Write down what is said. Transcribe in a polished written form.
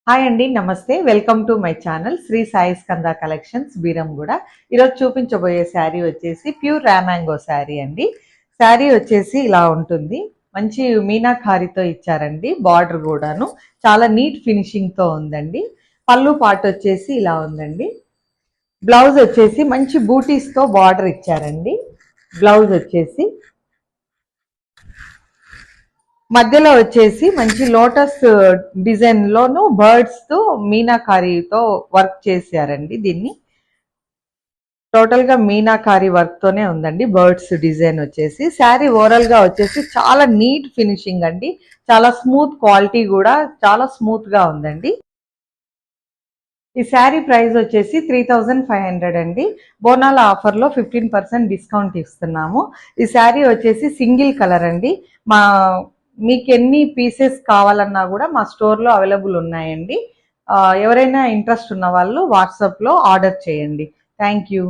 Hi అండి, నమస్తే. Welcome to my channel Shri Sai Skanda collections Beeramguda. ఈరోజు చూపించబోయే శారీ వచ్చేసి ప్యూర్ రామాంగో శారీ అండి. శారీ వచ్చేసి ఇలా ఉంటుంది. మంచి మీనాకారితో ఇచ్చారండి. బార్డర్ కూడాను చాలా నీట్ ఫినిషింగ్తో ఉందండి. పళ్ళు పార్ట్ వచ్చేసి ఇలా ఉందండి. బ్లౌజ్ వచ్చేసి మంచి బూటీస్తో బార్డర్ ఇచ్చారండి. బ్లౌజ్ వచ్చేసి మధ్యలో వచ్చేసి మంచి లోటస్ డిజైన్ లోను బర్డ్స్ తో మీనాకారితో వర్క్ చేశారండి. దీన్ని టోటల్ గా మీనాకారి వర్క్ తోనే ఉందండి. బర్డ్స్ డిజైన్ వచ్చేసి శారీ ఓవరాల్ గా వచ్చేసి చాలా నీట్ ఫినిషింగ్ అండి. చాలా స్మూత్ క్వాలిటీ కూడా చాలా స్మూత్ గా ఉందండి. ఈ శారీ ప్రైస్ వచ్చేసి 3500 అండి. బోనాల ఆఫర్లో 15% డిస్కౌంట్ ఇస్తున్నాము. ఈ శారీ వచ్చేసి సింగిల్ కలర్ అండి. మా మీకు ఎన్ని పీసెస్ కావాలన్నా కూడా మా స్టోర్లో అవైలబుల్ ఉన్నాయండి. ఎవరైనా ఇంట్రెస్ట్ ఉన్న వాళ్ళు వాట్సాప్లో ఆర్డర్ చేయండి. Thank you.